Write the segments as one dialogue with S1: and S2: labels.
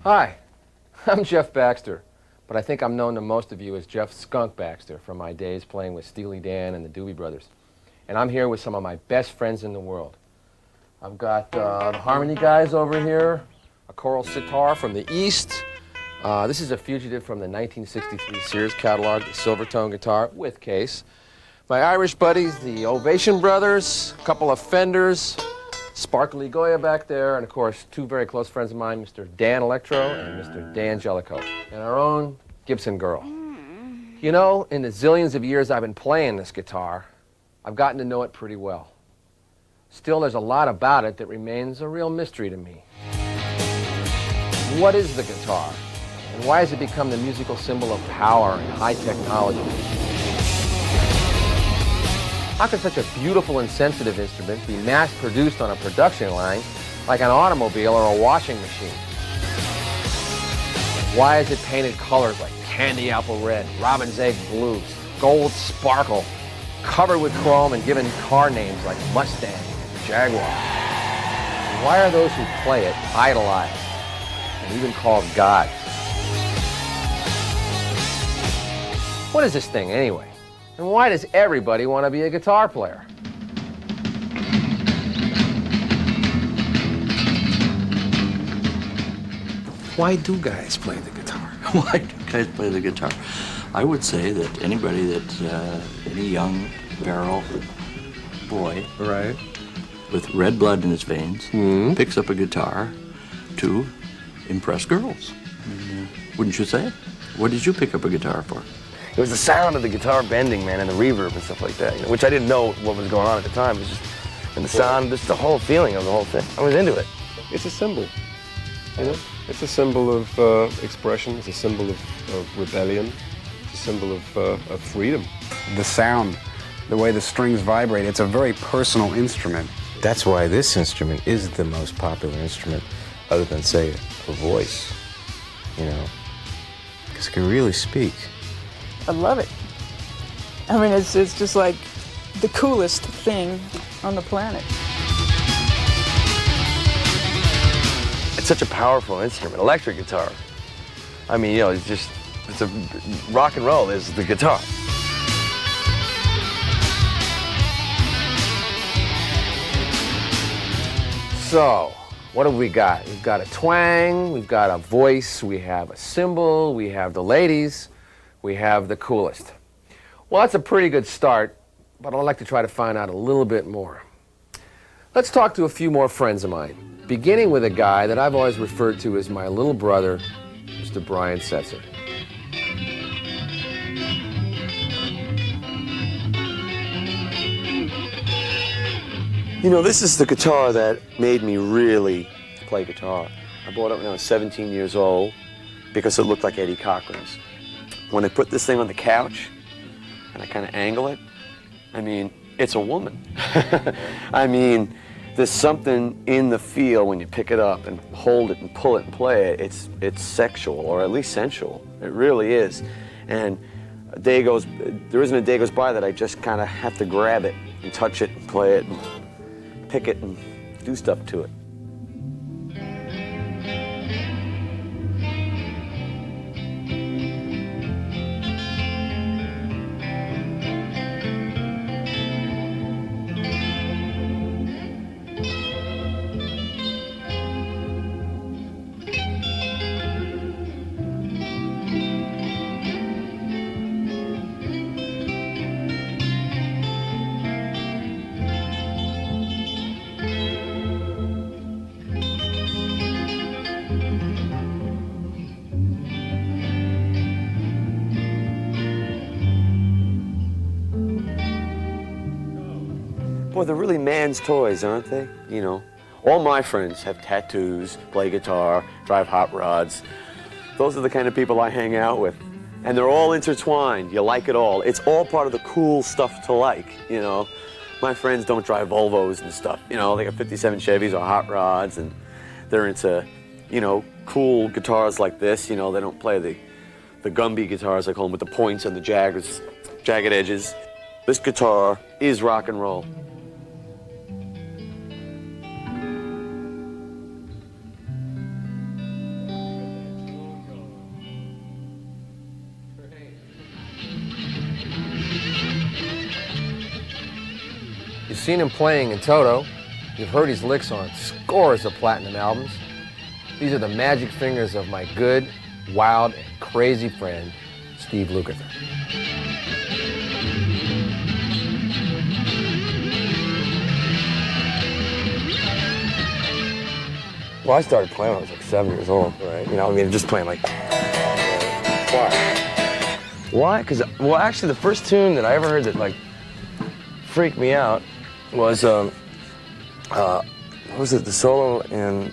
S1: Hi, I'm Jeff Baxter, but I think I'm known to most of you as Jeff "Skunk" Baxter from my days playing with Steely Dan and the Doobie Brothers. And I'm here with some of my best friends in the world. I've got the harmony guys over here, a choral sitar from the East. This is a fugitive from the 1963 Sears catalog, the Silvertone guitar with case. My Irish buddies, the Ovation Brothers, a couple of Fenders, Sparkly Goya back there, and of course, two very close friends of mine, Mr. Dan Electro and Mr. Dan Jellicoe, and our own Gibson girl. You know, in the zillions of years I've been playing this guitar, I've gotten to know it pretty well. Still, there's a lot about it that remains a real mystery to me. What is the guitar? And why has it become the musical symbol of power and high technology? How can such a beautiful and sensitive instrument be mass-produced on a production line like an automobile or a washing machine? Why is it painted colors like candy apple red, robin's egg blue, gold sparkle, covered with chrome and given car names like Mustang and Jaguar? And why are those who play it idolized and even called gods? What is this thing anyway? And why does everybody want to be a guitar player? Why do guys play the guitar?
S2: Why do guys play the guitar? I would say that anybody that, any young, virile boy,
S1: Right.
S2: with red blood in his veins, picks up a guitar to impress girls. Wouldn't you say? What did you pick up a guitar for?
S3: It was the sound of the guitar bending, man, and the reverb and stuff like that, you know, which I didn't know what was going on at the time. It was just, and the sound, just the whole feeling of the whole thing. I was into it.
S4: It's a symbol, you know? It's a symbol of expression, it's a symbol of rebellion, it's a symbol of freedom.
S5: The sound, the way the strings vibrate, it's a very personal instrument.
S6: That's why this instrument is the most popular instrument, other than, say, a voice, you know, because it can really speak.
S7: I love it. I mean, it's just like the coolest thing on the planet.
S3: It's such a powerful instrument, electric guitar. I mean, you know, it's a rock and roll is the guitar.
S1: So, what have we got? We've got a twang, we've got a voice, we have a cymbal, we have the ladies, we have the coolest. Well, that's a pretty good start, but I'd like to try to find out a little bit more. Let's talk to a few more friends of mine, beginning with a guy that I've always referred to as my little brother, Mr. Brian Setzer.
S3: You know, this is the guitar that made me really play guitar. I bought it when I was 17 years old because it looked like Eddie Cochran's. When I put this thing on the couch and I kind of angle it, I mean, it's a woman. I mean, there's something in the feel when you pick it up and hold it and pull it and play it. It's sexual, or at least sensual. It really is. And there isn't a day goes by that I just kind of have to grab it and touch it and play it and pick it and do stuff to it. Boy, they're really man's toys, aren't they? You know, all my friends have tattoos, play guitar, drive hot rods. Those are the kind of people I hang out with. And they're all intertwined. You like it all. It's all part of the cool stuff to like, you know. My friends don't drive Volvos and stuff. You know, they got 57 Chevys or hot rods, and they're into, you know, cool guitars like this. You know, they don't play the Gumby guitars, I call them, with the points and the jagged edges. This guitar is rock and roll.
S1: seen him playing in Toto. You've heard his licks on scores of platinum albums. These are the magic fingers of my good, wild, and crazy friend, Steve Lukather.
S3: Well, I started playing when I was like 7 years old.
S4: Right.
S3: You know, I mean, just playing like.
S4: Why?
S3: Why? Because, well, actually, the first tune that I ever heard that like freaked me out was what was it? The solo in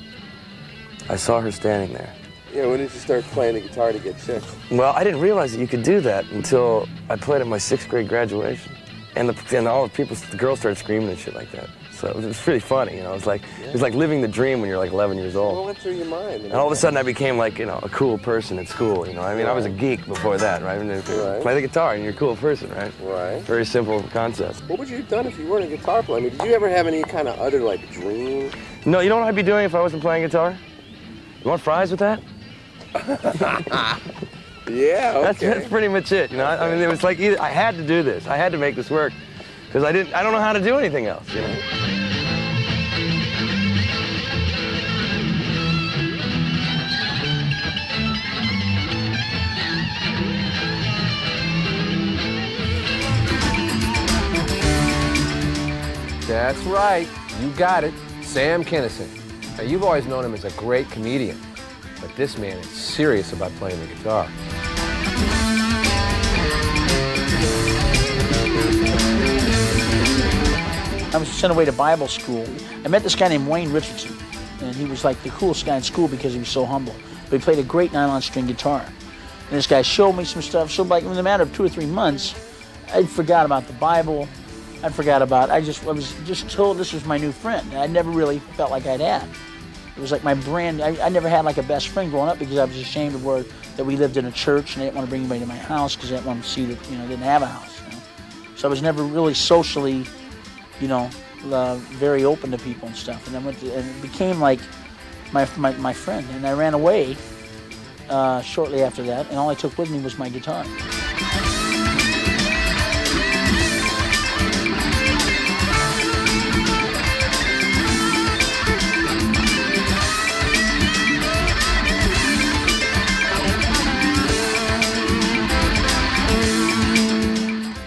S3: "I Saw Her Standing There."
S4: Yeah, when did you start playing the guitar to get chicks?
S3: Well, I didn't realize that you could do that until I played at my 6th grade graduation, and all the girls started screaming and shit like that. So it was pretty funny, you know. It was like living the dream when you're like 11 years old.
S4: What went through your mind?
S3: And all of a sudden I became like, you know, a cool person at school, you know. I mean, I was a geek before that, right? I mean, play the guitar and you're a cool person, right?
S4: Right.
S3: Very simple concept.
S4: What would you have done if you weren't a guitar player? I mean, did you ever have any kind of other, like, dream?
S3: No, you know what I'd be doing if I wasn't playing guitar? You want fries with that?
S4: Yeah, okay.
S3: That's pretty much it, you know. I mean, it was like I had to do this. I had to make this work because I don't know how to do anything else, you know.
S1: That's right, you got it, Sam Kinison. Now, you've always known him as a great comedian, but this man is serious about playing the guitar.
S8: I was sent away to Bible school. I met this guy named Wayne Richardson, and he was like the coolest guy in school because he was so humble. But he played a great nylon string guitar. And this guy showed me some stuff. So like in the matter of 2 or 3 months, I forgot about the Bible. I was just told this was my new friend. I never really felt like I'd had. It was like my brand. I never had like a best friend growing up because I was ashamed of that we lived in a church and I didn't want to bring anybody to my house because I didn't want to see that, you know, I didn't have a house. You know? So I was never really socially, you know, very open to people and stuff. And and it became like my friend. And I ran away shortly after that, and all I took with me was my guitar.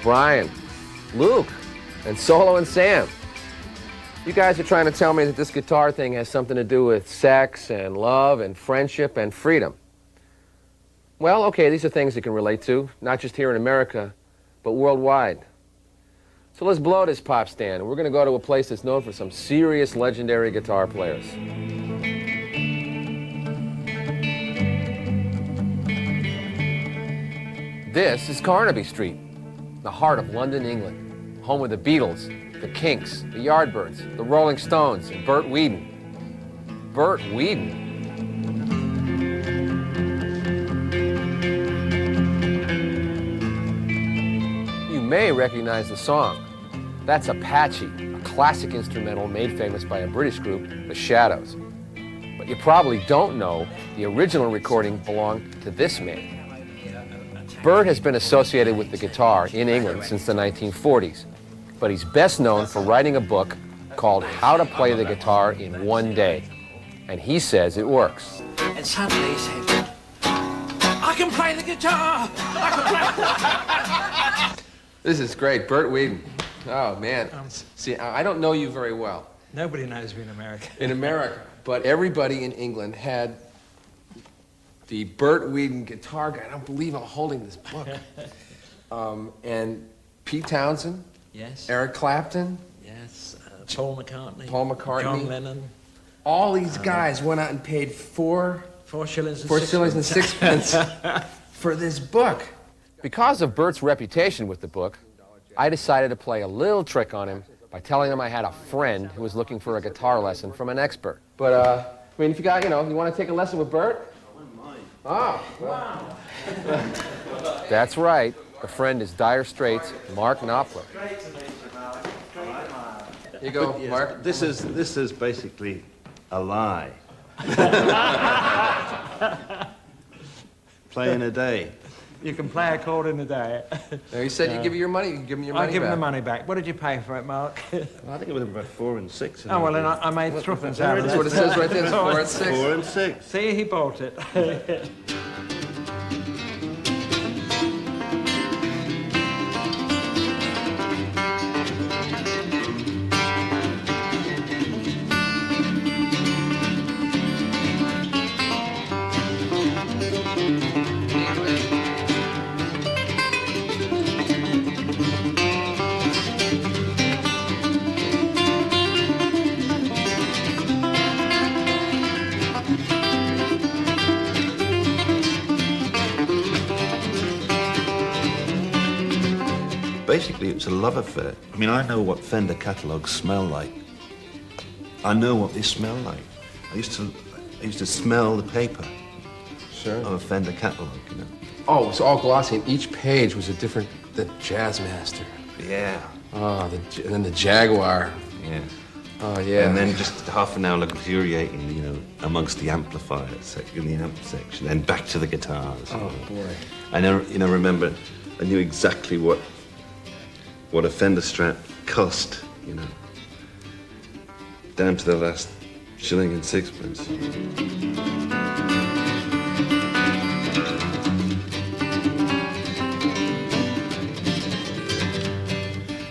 S1: Brian, Luke, and Solo and Sam. You guys are trying to tell me that this guitar thing has something to do with sex and love and friendship and freedom. Well, okay, these are things you can relate to, not just here in America, but worldwide. So let's blow this pop stand, and we're going to go to a place that's known for some serious legendary guitar players. This is Carnaby Street, the heart of London, England, home of the Beatles, the Kinks, the Yardbirds, the Rolling Stones, and Bert Weedon. Bert Weedon? You may recognize the song. That's Apache, a classic instrumental made famous by a British group, The Shadows. But you probably don't know the original recording belonged to this man. Bert has been associated with the guitar in England since the 1940s, but he's best known for writing a book called How to Play the Guitar in One Day, and he says it works.
S9: And suddenly he said, I can play the guitar! I can play.
S1: This is great, Bert Weedon. Oh, man. See, I don't know you very well.
S9: Nobody knows me in America.
S1: In America, but everybody in England had the Bert Weedon guitar guy. I don't believe I'm holding this book. And Pete Townsend.
S9: Yes.
S1: Eric Clapton.
S9: Yes. Paul McCartney.
S1: Paul McCartney.
S9: John Lennon.
S1: All these guys went out and paid
S9: four shillings and
S1: sixpence for this book. Because of Bert's reputation with the book, I decided to play a little trick on him by telling him I had a friend who was looking for a guitar lesson from an expert. But, I mean, if you got, you want to take a lesson with Bert? Oh, wow. That's right. The friend is Dire Straits' Mark Knopfler. Here you go,
S10: Yes,
S1: Mark.
S10: This is basically a lie. Play in a day.
S11: You can play a chord in a day.
S1: Now, you said you'd give you your money. You give me your money
S11: I'll give
S1: back.
S11: him the money back. What did you pay for it, Mark?
S10: Well, I think it was about 4 and 6.
S11: Oh, well, then I made threepence out of it.
S1: That's what it says right there. It's 4 and 6.
S10: 4 and 6.
S11: See, he bought it.
S10: Basically, it was a love affair. I mean, I know what Fender catalogs smell like. I know what they smell like. I used to smell the paper of a Fender catalog, you know.
S1: Oh, it was all glossy, and each page was a different, the Jazzmaster.
S10: Yeah.
S1: Oh, and then the Jaguar.
S10: Yeah.
S1: Oh, yeah.
S10: And then just half an hour luxuriating, you know, amongst the amplifier section, the amp section, and back to the guitars.
S1: Oh, boy.
S10: I never, remember, I knew exactly what a Fender Strat cost, you know, down to the last shilling and sixpence.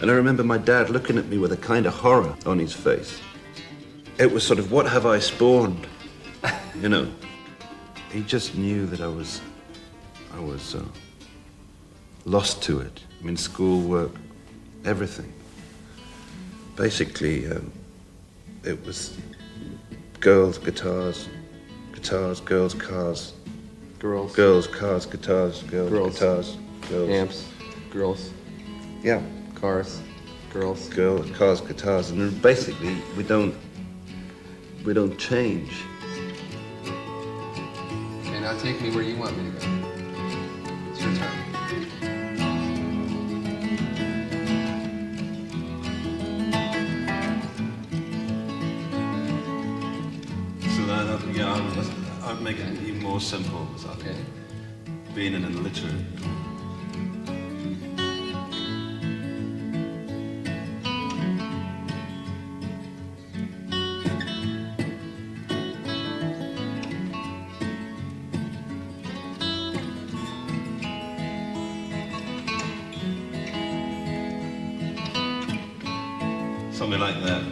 S10: And I remember my dad looking at me with a kind of horror on his face. It was sort of, what have I spawned? You know, he just knew that I was lost to it. I mean, schoolwork, everything. Basically, it was girls, guitars, girls, cars.
S1: Girls.
S10: Girls, cars, guitars, girls, guitars, girls.
S1: Amps, girls.
S10: Yeah.
S1: Cars, girls.
S10: Girls, cars, guitars, and basically we don't change.
S1: Okay, now take me where you want me to go. It's your turn.
S10: I'd make it even more simple. Okay. Being an illiterate. Something like that.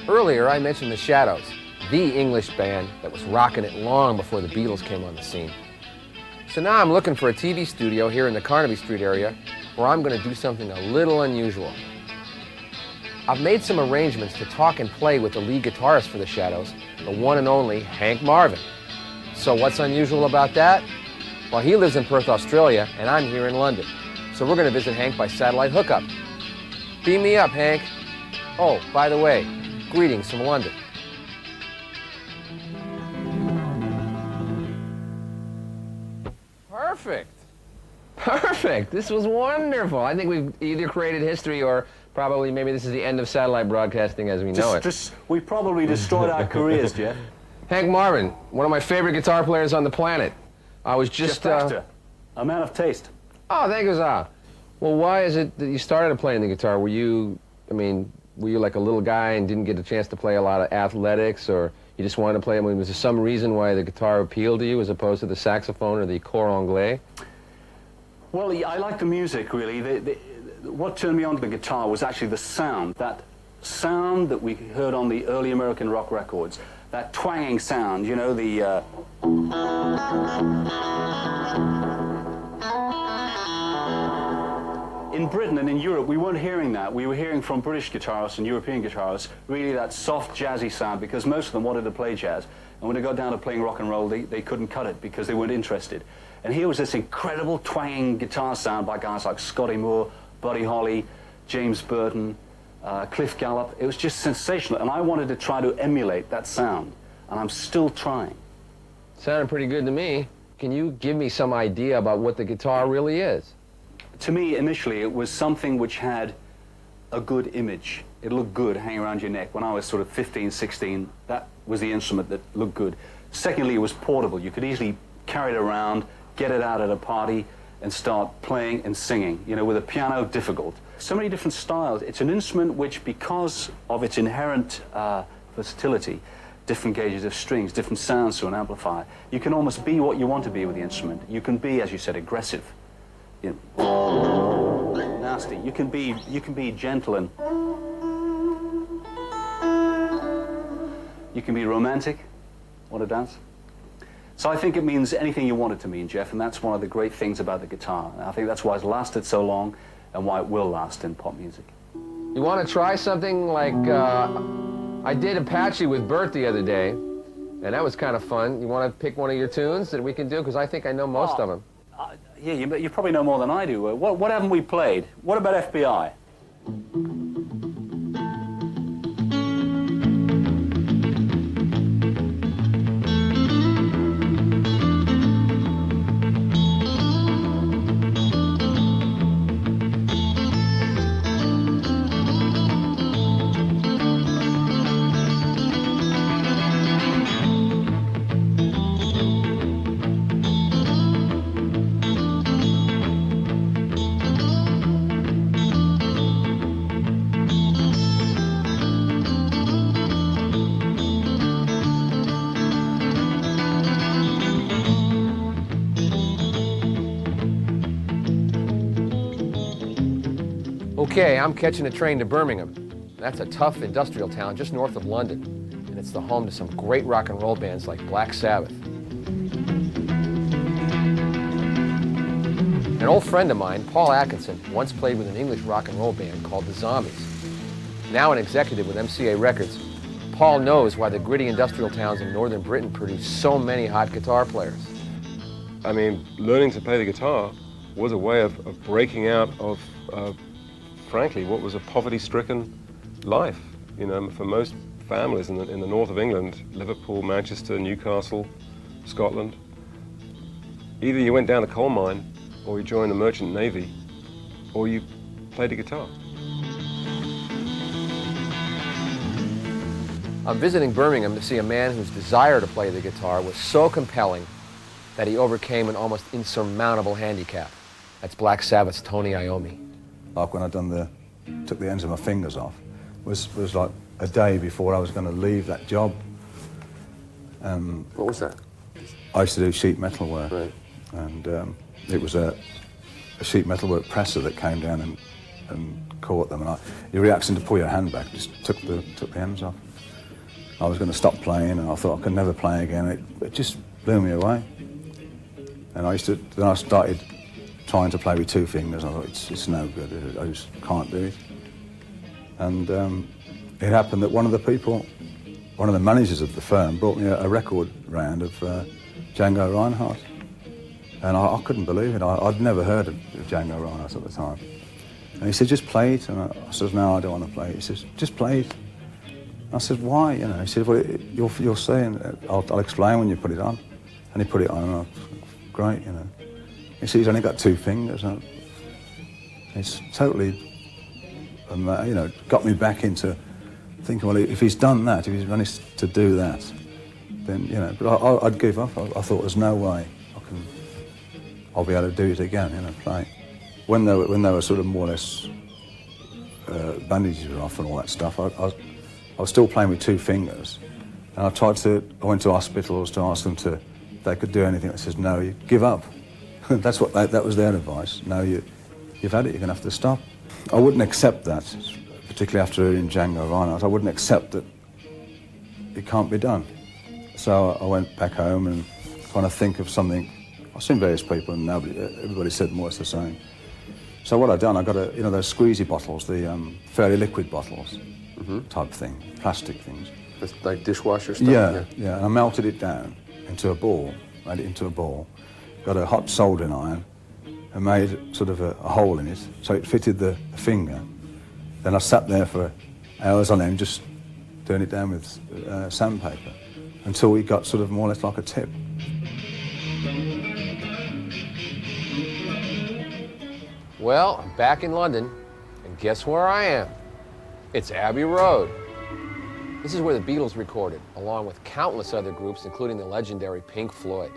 S1: Earlier, I mentioned the Shadows, the English band that was rocking it long before the Beatles came on the scene. So now I'm looking for a TV studio here in the Carnaby Street area where I'm going to do something a little unusual. I've made some arrangements to talk and play with the lead guitarist for the Shadows, the one and only Hank Marvin. So what's unusual about that? Well, he lives in Perth, Australia, and I'm here in London. So we're going to visit Hank by satellite hookup. Beam me up, Hank. Oh, by the way, greetings from London. Perfect. Perfect. This was wonderful. I think we've either created history or probably maybe this is the end of satellite broadcasting as we know it.
S12: We probably destroyed our careers, Jeff.
S1: Hank Marvin, one of my favorite guitar players on the planet. I was just...
S12: Jeff Baxter, a man of taste.
S1: Oh, thank you, sir. Well, why is it that you started playing the guitar? Were you like a little guy and didn't get a chance to play a lot of athletics, or you just wanted to play? I mean, was there some reason why the guitar appealed to you as opposed to the saxophone or the cor anglais?
S12: Well, I like the music, really. What turned me on to the guitar was actually the sound. That sound that we heard on the early American rock records. That twanging sound, you know, the... In Britain and in Europe, we weren't hearing that. We were hearing from British guitarists and European guitarists really that soft, jazzy sound, because most of them wanted to play jazz. And when they got down to playing rock and roll, they couldn't cut it because they weren't interested. And here was this incredible twanging guitar sound by guys like Scotty Moore, Buddy Holly, James Burton, Cliff Gallup. It was just sensational, and I wanted to try to emulate that sound, and I'm still trying.
S1: Sounded pretty good to me. Can you give me some idea about what the guitar really is?
S12: To me, initially, it was something which had a good image. It looked good hanging around your neck. When I was sort of 15, 16, that was the instrument that looked good. Secondly, it was portable. You could easily carry it around, get it out at a party and start playing and singing. You know, with a piano, difficult. So many different styles. It's an instrument which, because of its inherent versatility, different gauges of strings, different sounds to an amplifier, you can almost be what you want to be with the instrument. You can be, as you said, aggressive, you know, nasty. You can be gentle, and you can be romantic. Want to dance? So I think it means anything you want it to mean, Jeff, and that's one of the great things about the guitar. And I think that's why it's lasted so long and why it will last in pop music.
S1: You want to try something like, I did Apache with Bert the other day, and that was kind of fun. You want to pick one of your tunes that we can do? Because I think I know most of them.
S12: Yeah, you probably know more than I do. What haven't we played? What about FBI?
S1: Okay, I'm catching a train to Birmingham. That's a tough industrial town just north of London, and it's the home to some great rock and roll bands like Black Sabbath. An old friend of mine, Paul Atkinson, once played with an English rock and roll band called the Zombies. Now an executive with MCA Records, Paul knows why the gritty industrial towns in northern Britain produce so many hot guitar players.
S4: I mean, learning to play the guitar was a way of breaking out of frankly, what was a poverty-stricken life. You know, for most families in the north of England, Liverpool, Manchester, Newcastle, Scotland, either you went down a coal mine, or you joined the merchant navy, or you played the guitar.
S1: I'm visiting Birmingham to see a man whose desire to play the guitar was so compelling that he overcame an almost insurmountable handicap. That's Black Sabbath's Tony Iommi.
S13: Like when I took the ends of my fingers off, was like a day before I was going to leave that job.
S3: What was that?
S13: I used to do sheet metal work,
S3: right.
S13: And it was a sheet metal work presser that came down and caught them, and your reaction to pull your hand back just took the ends off. I was going to stop playing, and I thought I could never play again. It just blew me away. And then I started trying to play with two fingers. I thought, it's no good, I just can't do it. And it happened that one of the managers of the firm brought me a record round of Django Reinhardt. And I couldn't believe it. I'd never heard of Django Reinhardt at the time. And he said, just play it. And I said, no, I don't want to play it. He says, just play it. I said, why? You know, he said, well, you'll see, and I'll explain when you put it on. And he put it on, and I was great, you know. He said, he's only got two fingers. And it's totally, you know, got me back into thinking, well, if he's done that, if he's managed to do that, then, you know, but I'd give up. I thought there's no way I'll be able to do it again, you know, play. When they were sort of more or less bandages were off and all that stuff, I was still playing with two fingers. And I went to hospitals to ask them if they could do anything. They says, no, you give up. That was their advice. No, you've had it, you're going to have to stop. I wouldn't accept that, particularly after hearing Django Reinhardt. I wouldn't accept that it can't be done. So I went back home and trying to think of something. I've seen various people and everybody said more or less the same. So what I've done, I got those squeezy bottles, the fairly liquid bottles type thing, plastic things.
S3: That's like dishwasher stuff?
S13: Yeah. And I melted it down into a ball, made it into a ball. Got a hot soldering iron and made sort of a hole in it so it fitted the finger. Then I sat there for hours on end just doing it down with sandpaper until it got sort of more or less like a tip.
S1: Well, I'm back in London, and guess where I am? It's Abbey Road. This is where the Beatles recorded, along with countless other groups, including the legendary Pink Floyd.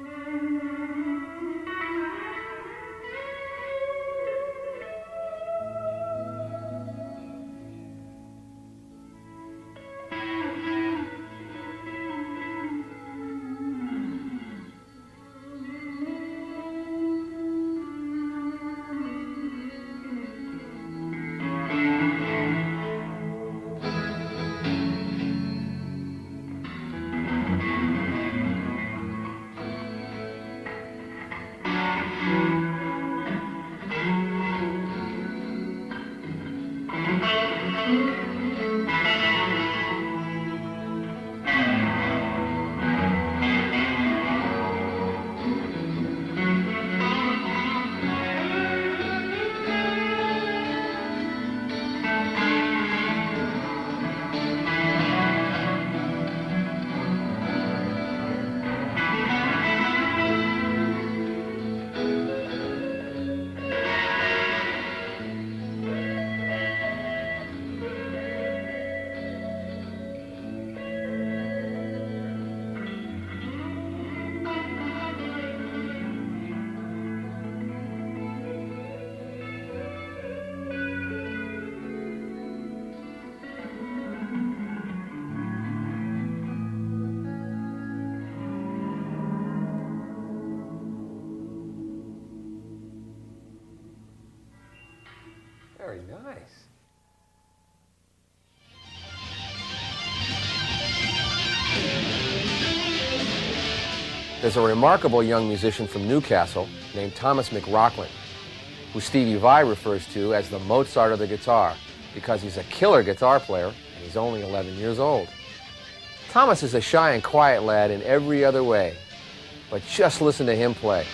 S1: Very nice. There's a remarkable young musician from Newcastle named Thomas McRockland, who Stevie Vai refers to as the Mozart of the guitar because he's a killer guitar player and he's only 11 years old. Thomas is a shy and quiet lad in every other way, but just listen to him play.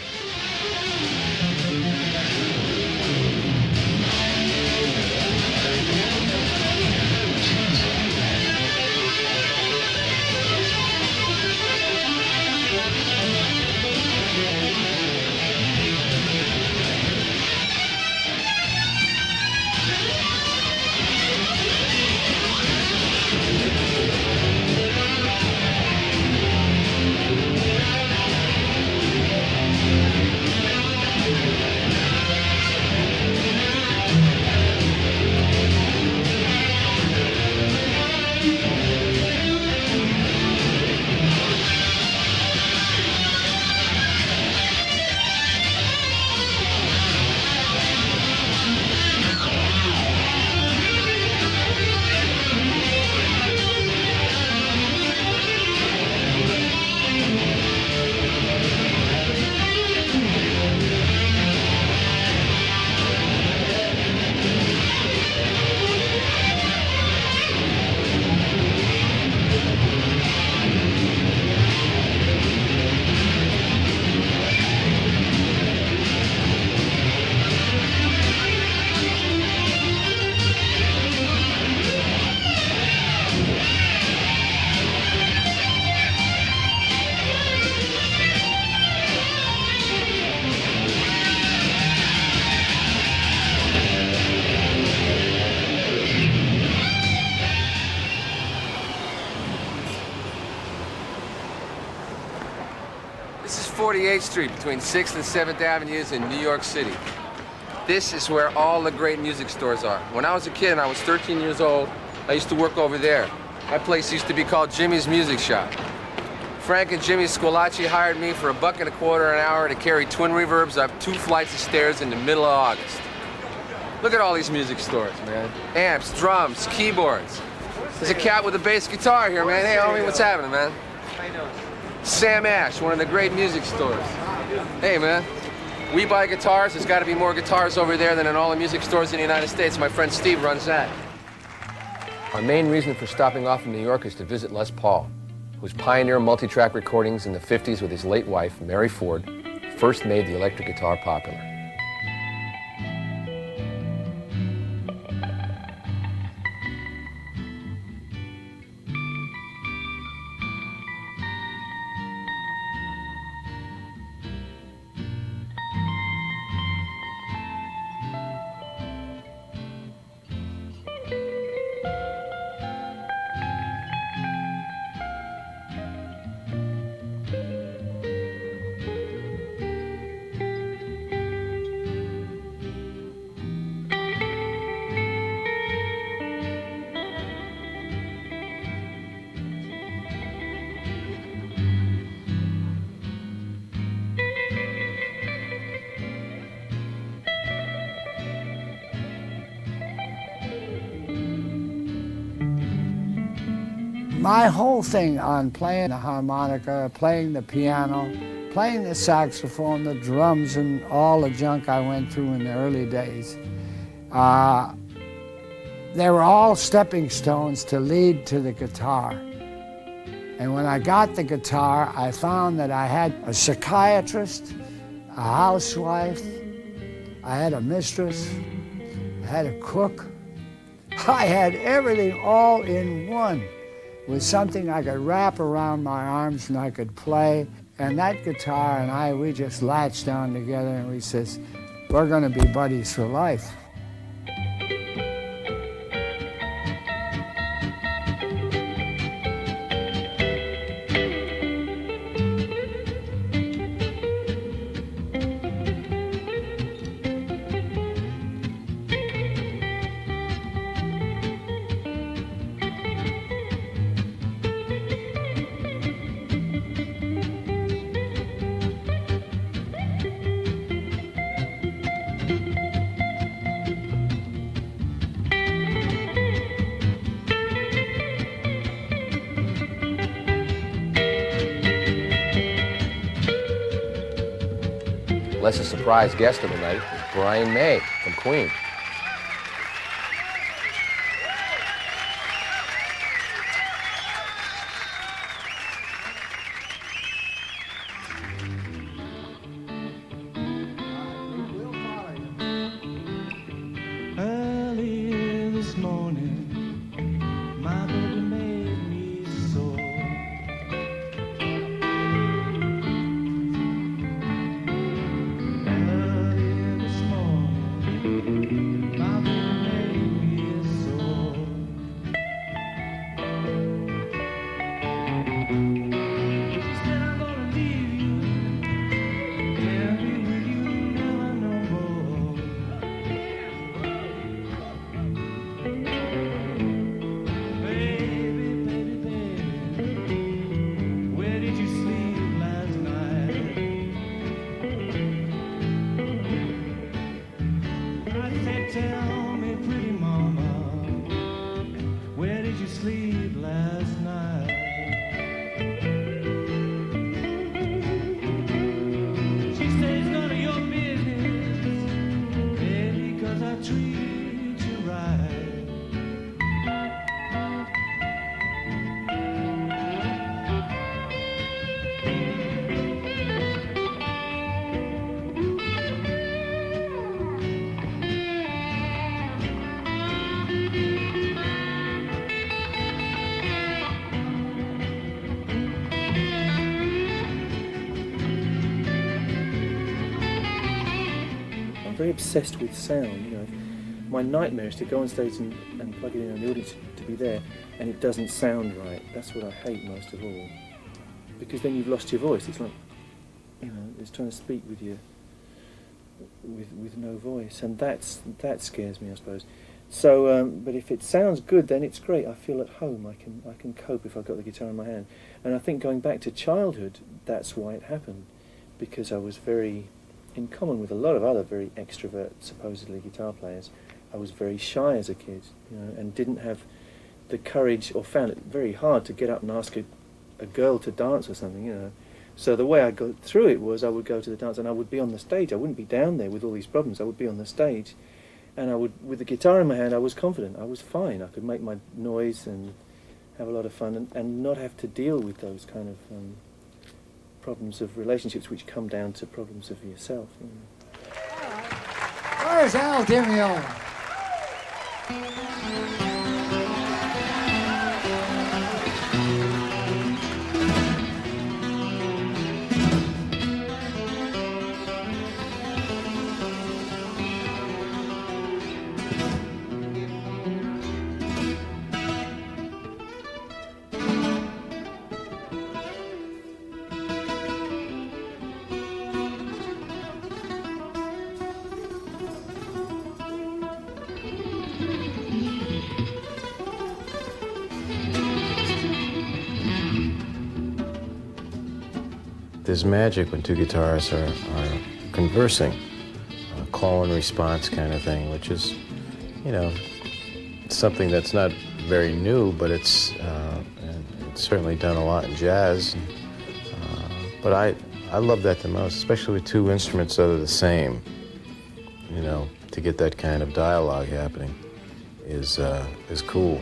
S1: This is 48th Street between 6th and 7th Avenues in New York City. This is where all the great music stores are. When I was a kid and I was 13 years old, I used to work over there. My place used to be called Jimmy's Music Shop. Frank and Jimmy Scolacci hired me for $1.25 an hour to carry twin reverbs up 2 flights of stairs in the middle of August. Look at all these music stores, man. Amps, drums, keyboards. There's a cat with a bass guitar here, man. Hey, homie, what's happening, man? Sam Ash, one of the great music stores. Hey, man. We buy guitars. There's got to be more guitars over there than in all the music stores in the United States. My friend Steve runs that. Our main reason for stopping off in New York is to visit Les Paul, whose pioneer multi-track recordings in the 50s with his late wife, Mary Ford, first made the electric guitar popular.
S14: My whole thing on playing the harmonica, playing the piano, playing the saxophone, the drums, and all the junk I went through in the early days, they were all stepping stones to lead to the guitar. And when I got the guitar, I found that I had a psychiatrist, a housewife, I had a mistress, I had a cook. I had everything all in one. It was something I could wrap around my arms and I could play. And that guitar and I, we just latched down together and we says, we're gonna be buddies for life.
S1: Less a surprise guest of the night is Brian May from Queen.
S9: Early this morning, my baby made me sore. Early this morning, my baby made me sore. She said, I'm gonna leave you, can't be with you never no more. Where did you sleep last night? I said, tell me, pretty mama, where did you sleep last night? She said, it's none of your business, baby, 'cause I treat you right.
S15: I'm very obsessed with sound, you know. My nightmare is to go on stage and plug it in and the audience to be there and it doesn't sound right. That's what I hate most of all. Because then you've lost your voice. It's like, you know, it's trying to speak with you with no voice, and that scares me, I suppose. So, but if it sounds good, then it's great. I feel at home. I can cope if I've got the guitar in my hand. And I think going back to childhood, that's why it happened, because I was very, in common with a lot of other very extrovert, supposedly guitar players, I was very shy as a kid, you know, and didn't have the courage, or found it very hard to get up and ask a girl to dance or something, you know. So the way I got through it was I would go to the dance and I would be on the stage. I wouldn't be down there with all these problems. I would be on the stage, and I would, with the guitar in my hand, I was confident. I was fine. I could make my noise and have a lot of fun and not have to deal with those kind of problems of relationships which come down to problems of yourself. You know.
S14: Where's Al DiMeola?
S6: There's magic when two guitarists are conversing, a call and response kind of thing, which is, you know, something that's not very new, but it's certainly done a lot in jazz. But I love that the most, especially with two instruments that are the same. You know, to get that kind of dialogue happening is cool.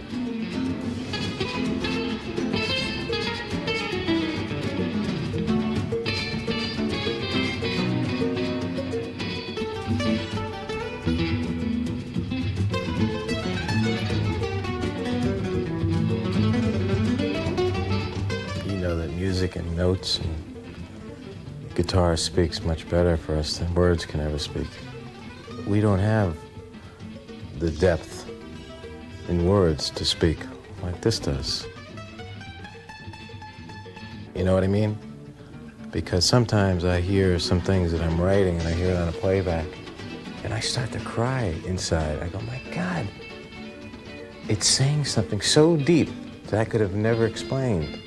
S6: And notes and guitar speaks much better for us than words can ever speak. We don't have the depth in words to speak like this does. You know what I mean? Because sometimes I hear some things that I'm writing and I hear it on a playback and I start to cry inside. I go, my God, it's saying something so deep that I could have never explained.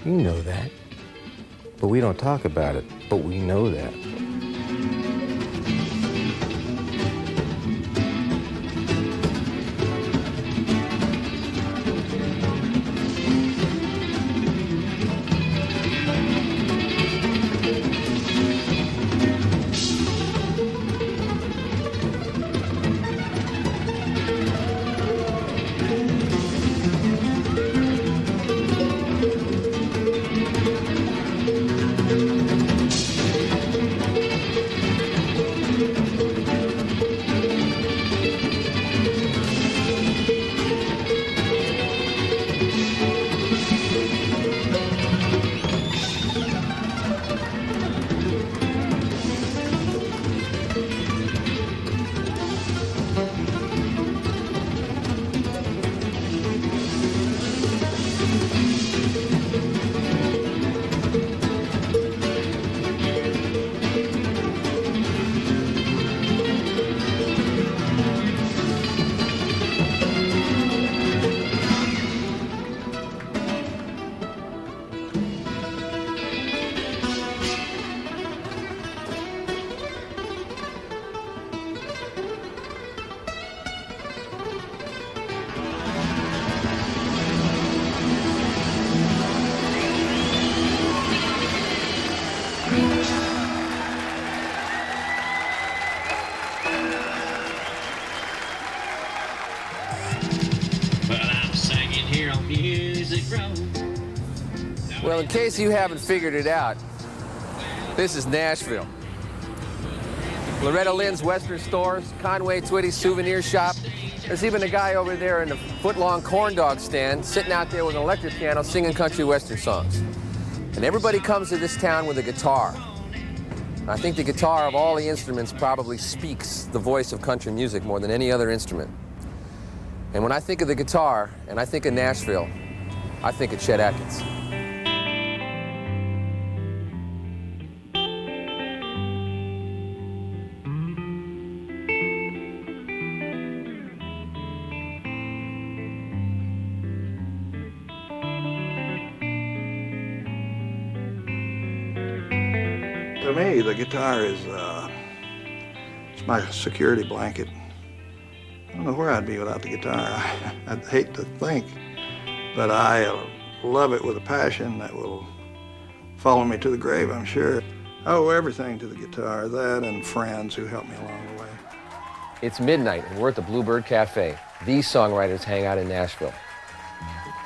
S6: You know that, but we don't talk about it, but we know that.
S1: Well, in case you haven't figured it out, this is Nashville. Loretta Lynn's Western Stores, Conway Twitty's Souvenir Shop. There's even a guy over there in the foot-long corn dog stand sitting out there with an electric piano singing country western songs. And everybody comes to this town with a guitar. I think the guitar of all the instruments probably speaks the voice of country music more than any other instrument. And when I think of the guitar and I think of Nashville, I think of Chet Atkins.
S16: To me, the guitar is it's my security blanket. I don't know where I'd be without the guitar. I'd hate to think, but I love it with a passion that will follow me to the grave, I'm sure. I owe everything to the guitar, that and friends who helped me along the way.
S1: It's midnight, and we're at the Bluebird Cafe. These songwriters hang out in Nashville.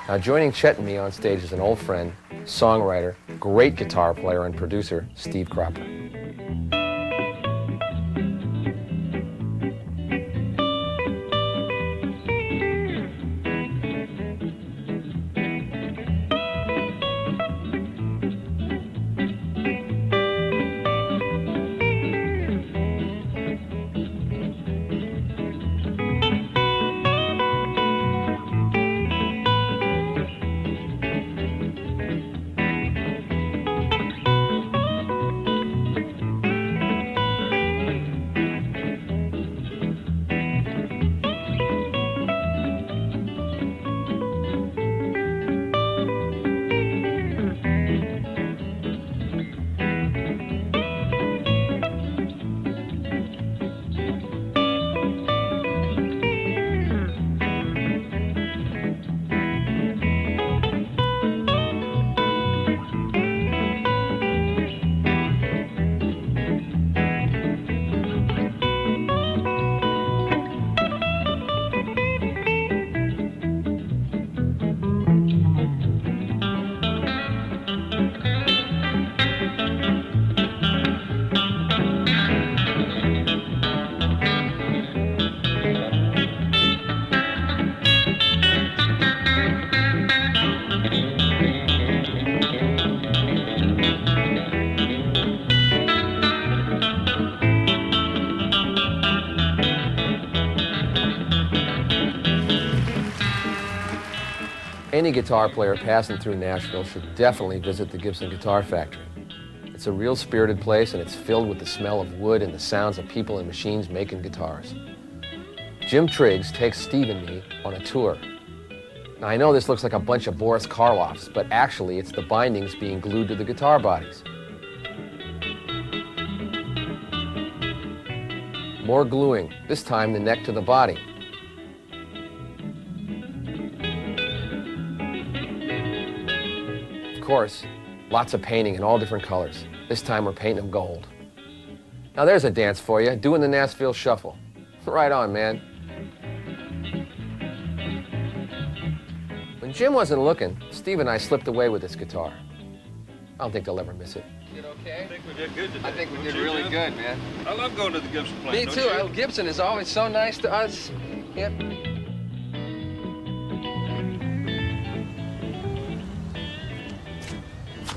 S1: Now, joining Chet and me on stage is an old friend, songwriter, great guitar player and producer, Steve Cropper. Any guitar player passing through Nashville should definitely visit the Gibson Guitar Factory. It's a real spirited place, and it's filled with the smell of wood and the sounds of people and machines making guitars. Jim Triggs takes Steve and me on a tour. Now, I know this looks like a bunch of Boris Karloffs, but actually it's the bindings being glued to the guitar bodies. More gluing, this time the neck to the body. Of course, lots of painting in all different colors. This time we're painting them gold. Now there's a dance for you, doing the Nashville Shuffle. Right on, man. When Jim wasn't looking, Steve and I slipped away with this guitar. I don't think they'll ever miss it.
S17: Did okay? I think we did good today.
S1: I think we did really good, man.
S17: I love going to the Gibson plant.
S1: Me too. Gibson is always so nice to us. Yep.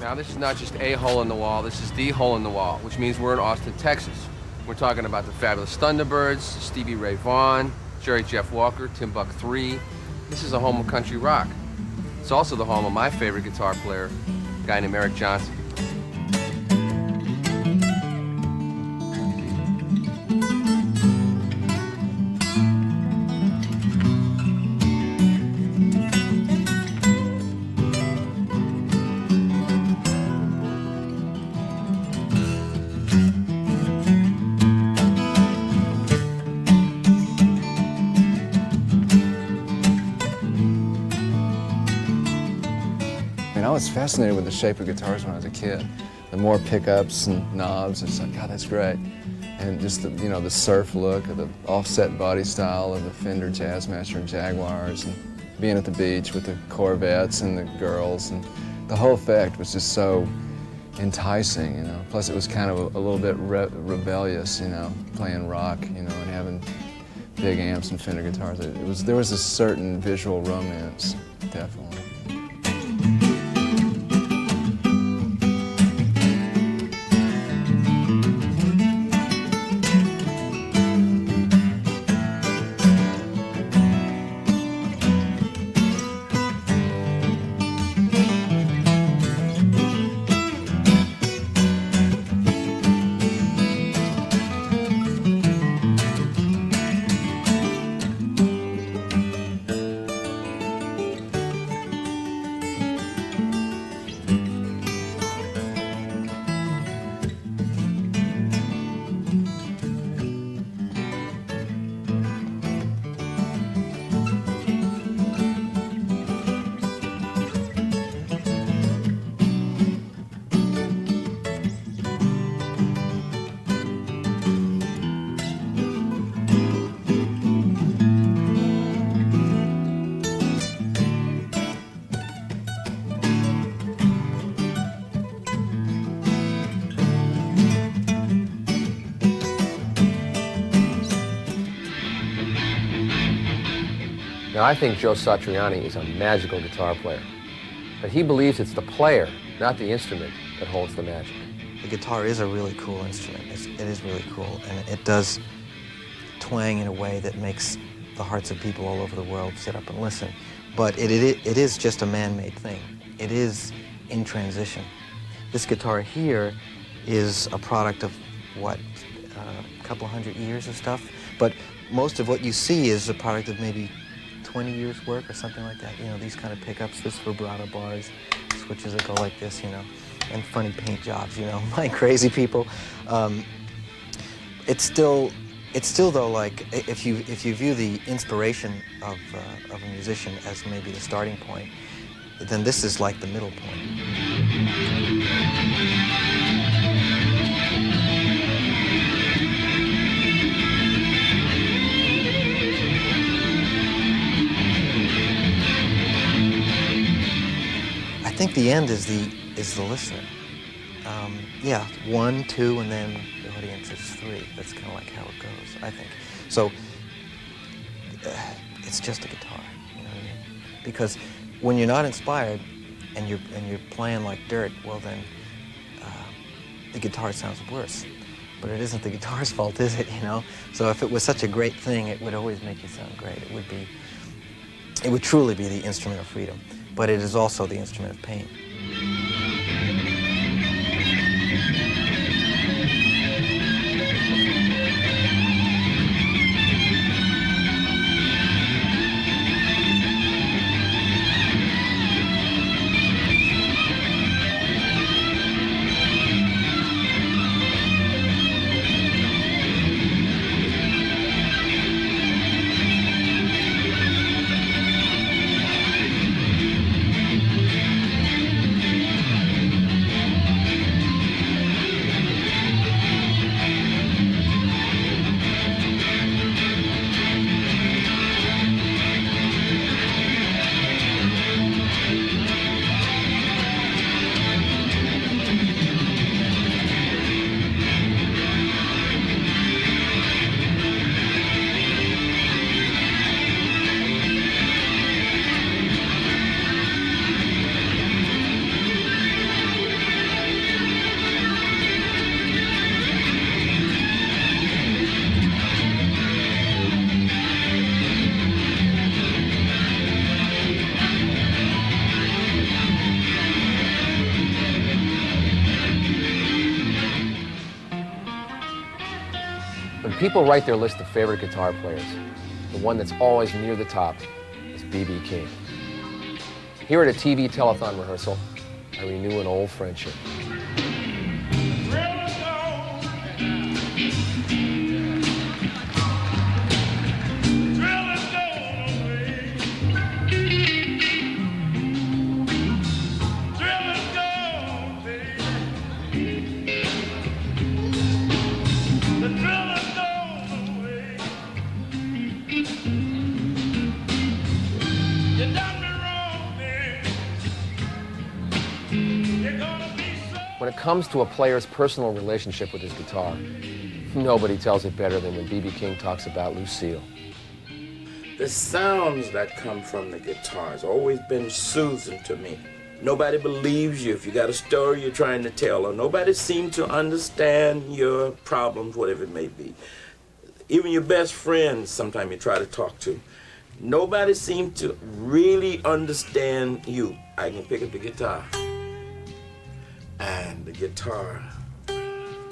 S1: Now, this is not just a hole in the wall, this is the hole in the wall, which means we're in Austin, Texas. We're talking about the fabulous Thunderbirds, Stevie Ray Vaughan, Jerry Jeff Walker, Tim Buck III. This is a home of country rock. It's also the home of my favorite guitar player, a guy named Eric Johnson.
S18: I was fascinated with the shape of guitars when I was a kid. The more pickups and knobs, it's like, God, that's great. And just the, the surf look of the offset body style of the Fender Jazzmaster and Jaguars, and being at the beach with the Corvettes and the girls, and the whole effect was just so enticing, you know. Plus it was kind of a little bit rebellious, you know, playing rock, you know, and having big amps and Fender guitars. There was a certain visual romance, definitely.
S1: Now, I think Joe Satriani is a magical guitar player, but he believes it's the player, not the instrument, that holds the magic.
S19: The guitar is a really cool instrument. It is really cool, and it does twang in a way that makes the hearts of people all over the world sit up and listen. But it is just a man-made thing. It is in transition. This guitar here is a product of, what, a couple hundred years of stuff? But most of what you see is a product of maybe 20 years work or something like that. You know, these kind of pickups, this vibrato bars, switches that go like this, you know, and funny paint jobs, you know, like crazy people. It's still though, like, if you view the inspiration of a musician as maybe the starting point, then this is like the middle point. I think the end is the listener. Yeah, 1, 2, and then the audience is 3. That's kind of like how it goes, I think. So it's just a guitar, you know what I mean? Because when you're not inspired and you're playing like dirt, well then the guitar sounds worse. But it isn't the guitar's fault, is it? You know. So if it was such a great thing, it would always make you sound great. It would truly be the instrument of freedom. But it is also the instrument of pain.
S1: When people write their list of favorite guitar players, the one that's always near the top is B.B. King. Here at a TV telethon rehearsal, I renew an old friendship. When it comes to a player's personal relationship with his guitar, nobody tells it better than when B.B. King talks about Lucille.
S20: The sounds that come from the guitar has always been soothing to me. Nobody believes you if you got a story you're trying to tell, or nobody seems to understand your problems, whatever it may be. Even your best friends, sometimes you try to talk to. Nobody seems to really understand you. I can pick up the guitar, and the guitar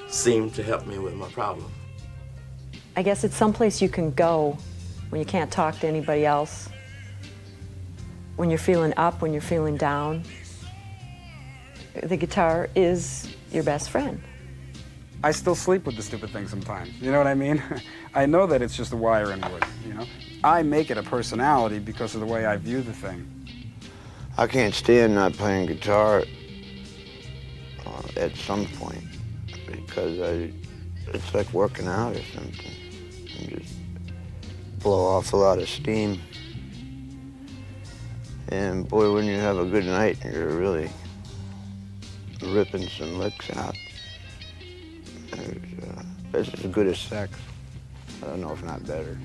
S20: seemed to help me with my problem.
S21: I guess it's someplace you can go when you can't talk to anybody else, when you're feeling up, when you're feeling down. The guitar is your best friend.
S5: I still sleep with the stupid thing sometimes, you know what I mean? I know that it's just a wire and wood, you know? I make it a personality because of the way I view the thing.
S22: I can't stand not playing guitar at some point because it's like working out or something. You just blow off a lot of steam. And boy, when you have a good night, you're really ripping some licks out. It's as good as sex. I don't know if not better.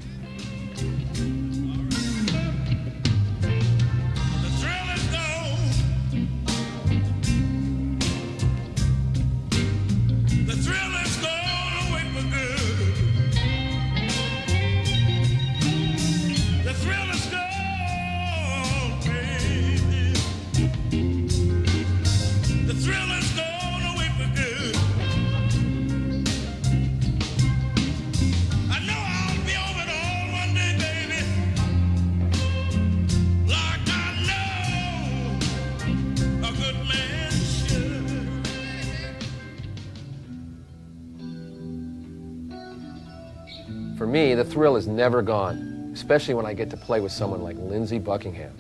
S1: For me, the thrill is never gone, especially when I get to play with someone like Lindsey Buckingham.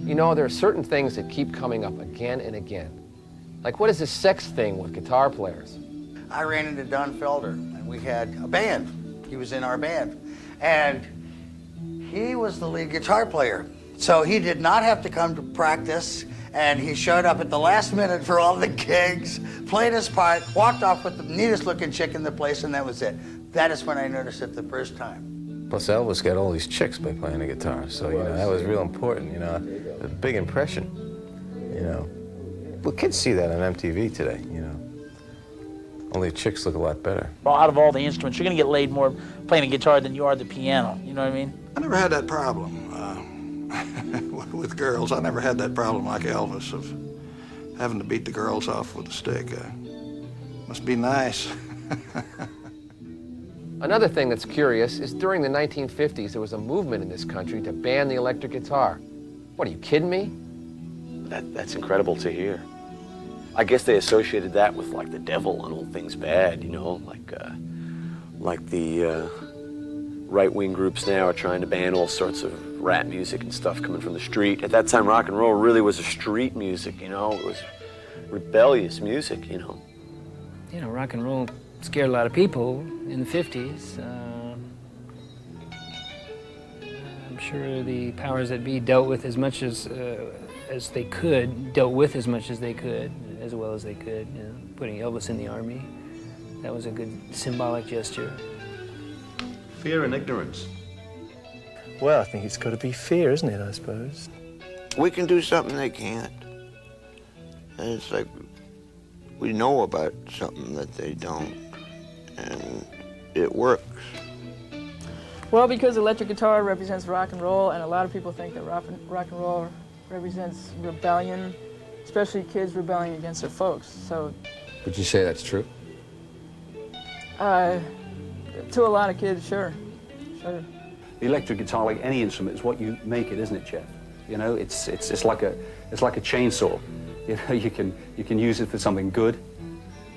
S1: You know, there are certain things that keep coming up again and again. Like, what is this sex thing with guitar players?
S23: I ran into Don Felder, and we had a band. He was in our band. And he was the lead guitar player. So he did not have to come to practice, and he showed up at the last minute for all the gigs, played his part, walked off with the neatest looking chick in the place, and that was it. That is when I noticed it the first time.
S6: Plus, Elvis got all these chicks by playing the guitar, so, you know, that was real important, you know, a big impression, you know. Well, kids see that on MTV today, you know. Only chicks look a lot better.
S8: Well, out of all the instruments, you're going to get laid more playing the guitar than you are the piano, you know what I mean?
S16: I never had that problem with girls. I never had that problem like Elvis of having to beat the girls off with a stick. Must be nice.
S1: Another thing that's curious is during the 1950s, there was a movement in this country to ban the electric guitar. What, are you kidding me?
S3: That's incredible to hear. I guess they associated that with like the devil and all things bad, you know, like the right-wing groups now are trying to ban all sorts of rap music and stuff coming from the street. At that time, rock and roll really was a street music, you know, it was rebellious music, you know.
S24: You know, rock and roll scared a lot of people in the 50s. I'm sure the powers that be dealt with as much as they could, as well as they could. You know, putting Elvis in the army, that was a good symbolic gesture.
S10: Fear and ignorance.
S25: Well, I think it's got to be fear, isn't it, I suppose?
S22: We can do something they can't. And it's like we know about something that they don't, and it works.
S7: Well, because electric guitar represents rock and roll, and a lot of people think that rock and roll represents rebellion, especially kids rebelling against their folks. So,
S1: Would you say that's true?
S7: to a lot of kids, sure.
S12: The electric guitar, like any instrument, is what you make it, isn't it, Jeff? You know, it's like a chainsaw. You know, you can use it for something good,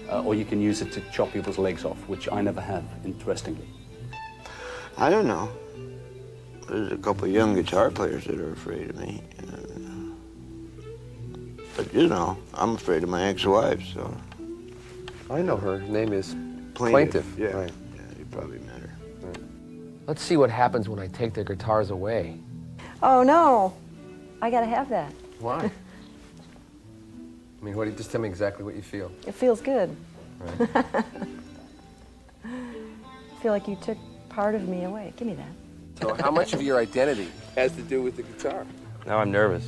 S12: or you can use it to chop people's legs off, which I never have, interestingly.
S22: I don't know. There's a couple of young guitar players that are afraid of me. But you know, I'm afraid of my ex-wife, so.
S1: I know her. Her name is
S22: Plaintiff.
S1: Plaintiff.
S22: Yeah.
S1: Right.
S22: Yeah, you probably met her.
S1: Right. Let's see what happens when I take their guitars away.
S21: Oh no, I gotta have that.
S1: Why? I mean, just tell me exactly what you feel.
S21: It feels good.
S1: Right.
S21: I feel like you took part of me away. Give me that.
S1: So how much of your identity has to do with the guitar?
S2: Now I'm nervous.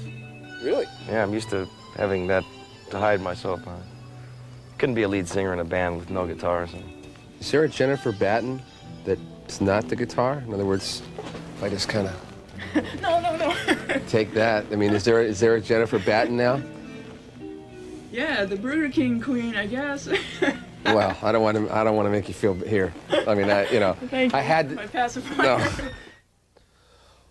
S1: Really?
S2: Yeah, I'm used to having that to hide myself behind. Couldn't be a lead singer in a band with no guitars.
S1: Is there a Jennifer Batten that's not the guitar? In other words, if I just kind of
S7: No.
S1: take that, I mean, is there a Jennifer Batten now?
S7: Yeah, the Burger King queen, I guess.
S1: Well, I don't want to make you feel here. I mean,
S7: Thank you.
S1: I had
S7: My pacifier.
S1: no.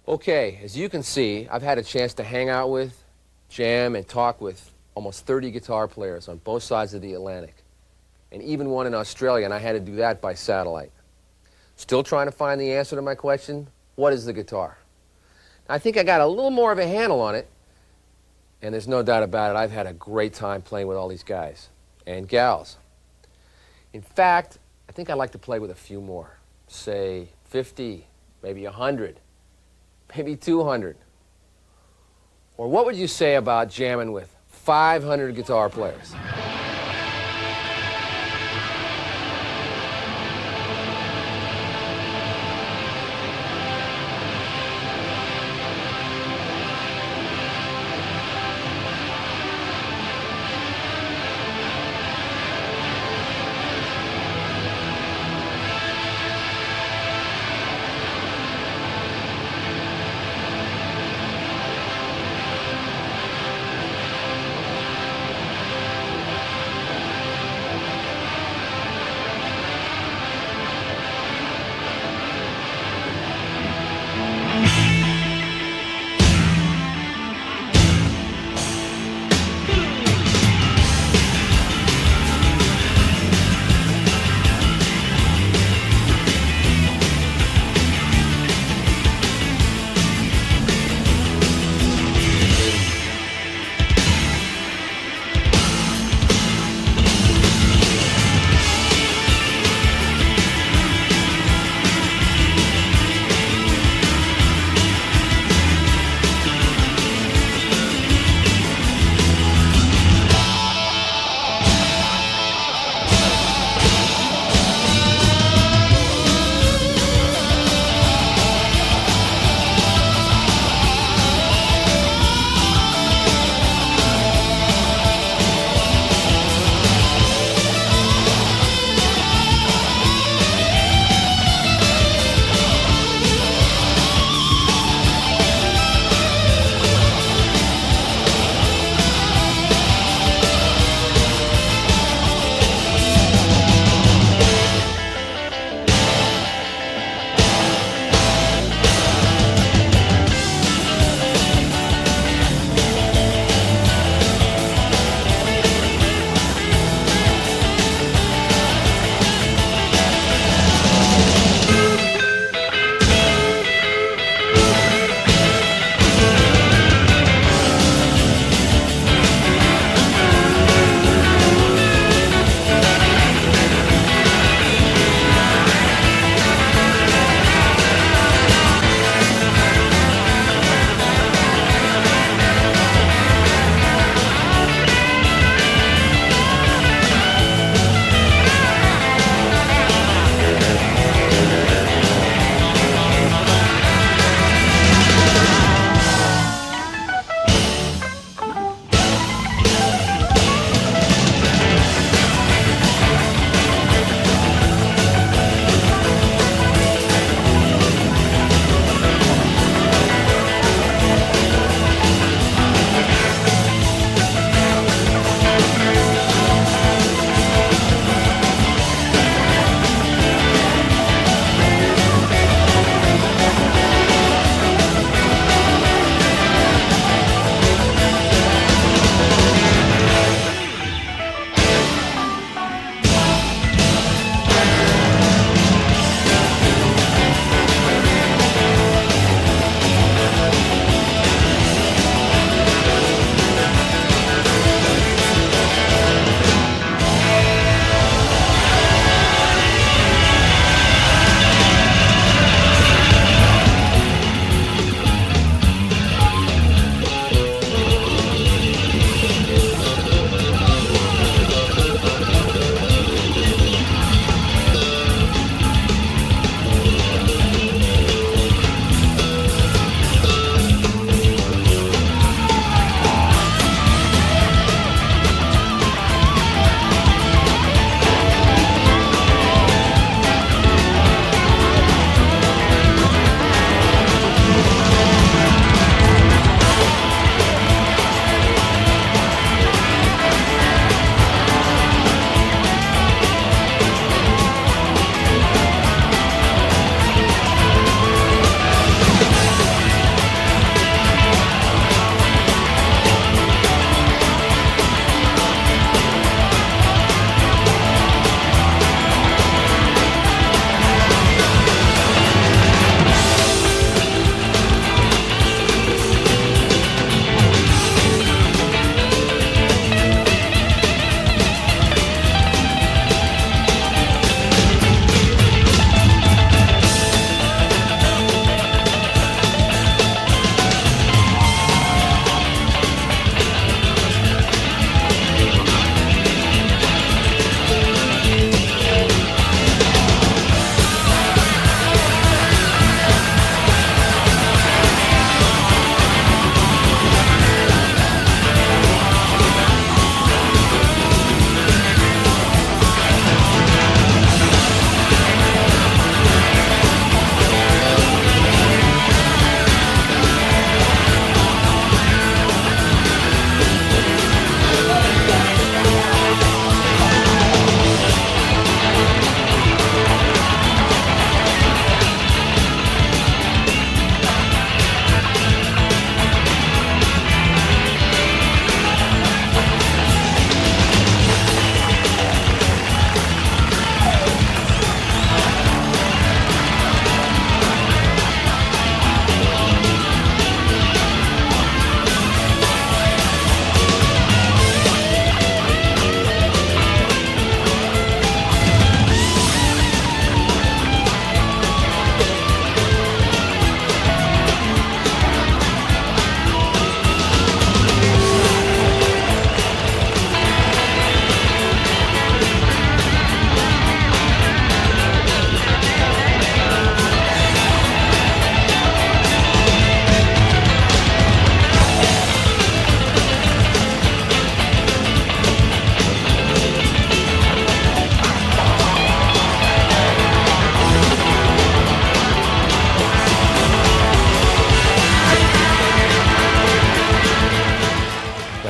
S1: Okay, as you can see, I've had a chance to hang out with, jam, and talk with almost 30 guitar players on both sides of the Atlantic, and even one in Australia, and I had to do that by satellite. Still trying to find the answer to my question, what is the guitar? I think I got a little more of a handle on it, and there's no doubt about it, I've had a great time playing with all these guys and gals. In fact, I think I'd like to play with a few more, say 50, maybe 100, maybe 200. Or what would you say about jamming with 500 guitar players?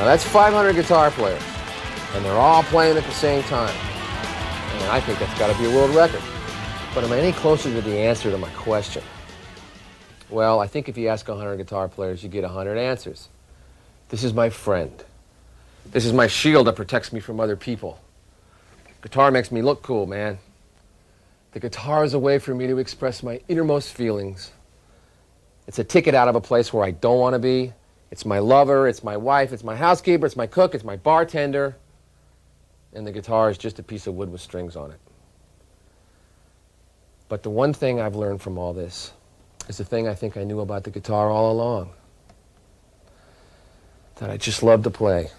S1: Now that's 500 guitar players, and they're all playing at the same time. And I think that's got to be a world record. But am I any closer to the answer to my question? Well, I think if you ask 100 guitar players, you get 100 answers. This is my friend. This is my shield that protects me from other people. Guitar makes me look cool, man. The guitar is a way for me to express my innermost feelings. It's a ticket out of a place where I don't want to be. It's my lover, it's my wife, it's my housekeeper, it's my cook, it's my bartender. And the guitar is just a piece of wood with strings on it. But the one thing I've learned from all this is the thing I think I knew about the guitar all along. That I just love to play.